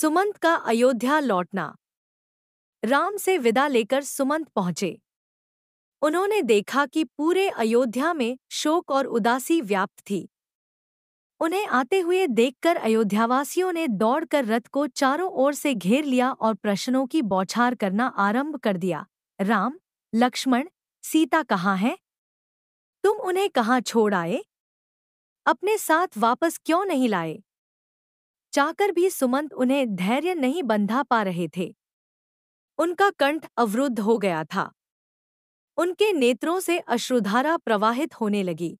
सुमंत का अयोध्या लौटना। राम से विदा लेकर सुमंत पहुंचे। उन्होंने देखा कि पूरे अयोध्या में शोक और उदासी व्याप्त थी। उन्हें आते हुए देखकर अयोध्यावासियों ने दौड़कर रथ को चारों ओर से घेर लिया और प्रश्नों की बौछार करना आरंभ कर दिया। राम, लक्ष्मण, सीता कहाँ हैं? तुम उन्हें कहाँ छोड़ आए? अपने साथ वापस क्यों नहीं लाए? चाहकर भी सुमंत उन्हें धैर्य नहीं बंधा पा रहे थे। उनका कंठ अवरुद्ध हो गया था। उनके नेत्रों से अश्रुधारा प्रवाहित होने लगी।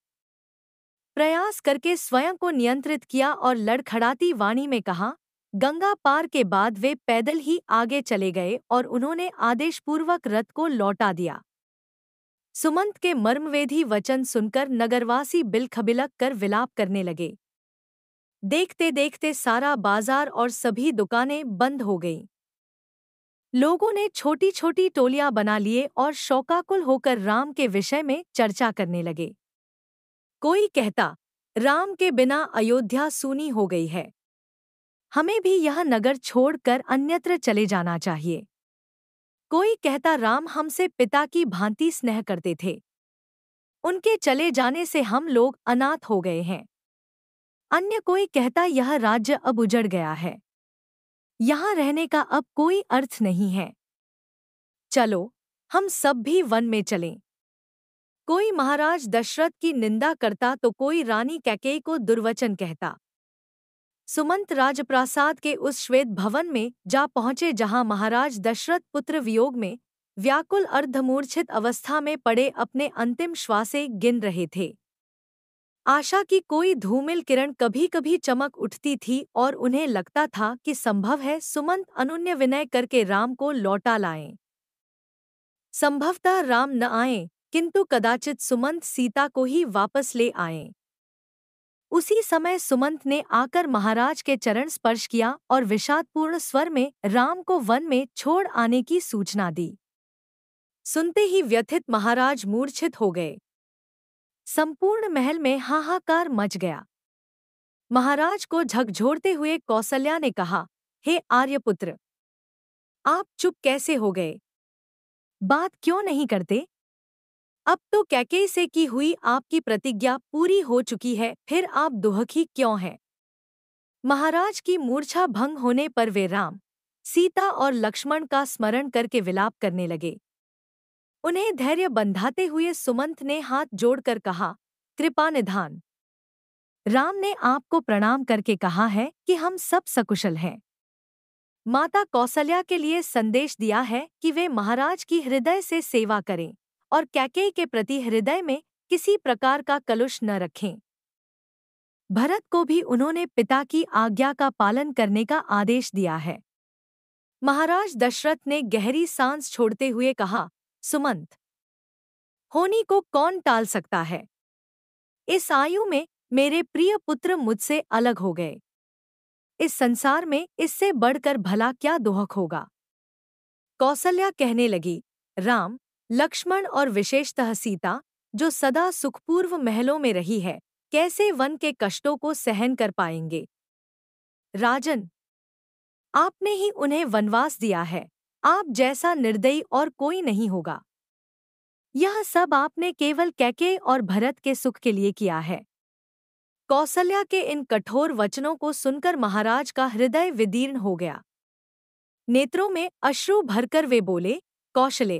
प्रयास करके स्वयं को नियंत्रित किया और लड़खड़ाती वाणी में कहा, गंगा पार के बाद वे पैदल ही आगे चले गए और उन्होंने आदेशपूर्वक रथ को लौटा दिया। सुमंत के मर्मवेधी वचन सुनकर नगरवासी बिलखबिलक कर विलाप करने लगे। देखते देखते सारा बाजार और सभी दुकानें बंद हो गईं। लोगों ने छोटी छोटी टोलियां बना लिए और शोकाकुल होकर राम के विषय में चर्चा करने लगे। कोई कहता, राम के बिना अयोध्या सूनी हो गई है। हमें भी यह नगर छोड़कर अन्यत्र चले जाना चाहिए। कोई कहता, राम हमसे पिता की भांति स्नेह करते थे। उनके चले जाने से हम लोग अनाथ हो गए हैं। अन्य कोई कहता, यह राज्य अब उजड़ गया है। यहाँ रहने का अब कोई अर्थ नहीं है। चलो, हम सब भी वन में चलें। कोई महाराज दशरथ की निंदा करता तो कोई रानी कैकेयी को दुर्वचन कहता। सुमंत राजप्रासाद के उस श्वेत भवन में जा पहुंचे जहां महाराज दशरथ पुत्र वियोग में व्याकुल अर्धमूर्छित अवस्था में पड़े अपने अंतिम श्वासें गिन रहे थे। आशा की कोई धूमिल किरण कभी कभी चमक उठती थी और उन्हें लगता था कि संभव है सुमंत अनुन्य विनय करके राम को लौटा लाएं। संभवतः राम न आए, किंतु कदाचित सुमंत सीता को ही वापस ले आएं। उसी समय सुमंत ने आकर महाराज के चरण स्पर्श किया और विषादपूर्ण स्वर में राम को वन में छोड़ आने की सूचना दी। सुनते ही व्यथित महाराज मूर्छित हो गए। संपूर्ण महल में हाहाकार मच गया। महाराज को झकझोरते हुए कौसल्या ने कहा, हे आर्यपुत्र, आप चुप कैसे हो गए? बात क्यों नहीं करते? अब तो कैकेयी से की हुई आपकी प्रतिज्ञा पूरी हो चुकी है, फिर आप दुखी क्यों हैं? महाराज की मूर्छा भंग होने पर वे राम, सीता और लक्ष्मण का स्मरण करके विलाप करने लगे। उन्हें धैर्य बंधाते हुए सुमंत ने हाथ जोड़कर कहा, कृपा निधान। राम ने आपको प्रणाम करके कहा है कि हम सब सकुशल हैं। माता कौसल्या के लिए संदेश दिया है कि वे महाराज की हृदय से सेवा करें और कैकेयी के प्रति हृदय में किसी प्रकार का कलुष न रखें। भरत को भी उन्होंने पिता की आज्ञा का पालन करने का आदेश दिया है। महाराज दशरथ ने गहरी सांस छोड़ते हुए कहा, सुमंत, होनी को कौन टाल सकता है? इस आयु में मेरे प्रिय पुत्र मुझसे अलग हो गए। इस संसार में इससे बढ़कर भला क्या दुख होगा? कौसल्या कहने लगी, राम, लक्ष्मण और विशेषतः सीता, जो सदा सुखपूर्व महलों में रही है, कैसे वन के कष्टों को सहन कर पाएंगे? राजन, आपने ही उन्हें वनवास दिया है। आप जैसा निर्दयी और कोई नहीं होगा। यह सब आपने केवल कैकेयी और भरत के सुख के लिए किया है। कौसल्या के इन कठोर वचनों को सुनकर महाराज का हृदय विदीर्ण हो गया। नेत्रों में अश्रु भरकर वे बोले, कौशले,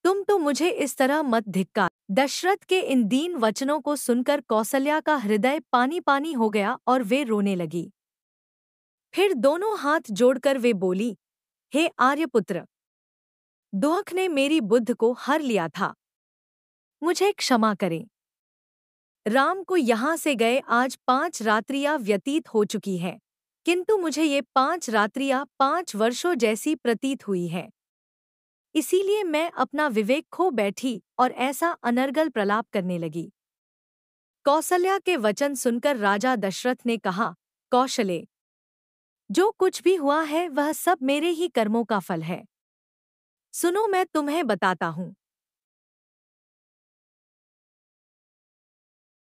तुम तो मुझे इस तरह मत धिक्कार। दशरथ के इन दीन वचनों को सुनकर कौसल्या का हृदय पानी पानी हो गया और वे रोने लगी। फिर दोनों हाथ जोड़कर वे बोली, हे आर्यपुत्र, दुख ने मेरी बुद्ध को हर लिया था। मुझे क्षमा करें। राम को यहाँ से गए आज 5 रात्रियां व्यतीत हो चुकी हैं, किंतु मुझे ये 5 रात्रियां 5 वर्षों जैसी प्रतीत हुई है। इसीलिए मैं अपना विवेक खो बैठी और ऐसा अनर्गल प्रलाप करने लगी। कौसल्या के वचन सुनकर राजा दशरथ ने कहा, कौशले, जो कुछ भी हुआ है वह सब मेरे ही कर्मों का फल है। सुनो, मैं तुम्हें बताता हूँ।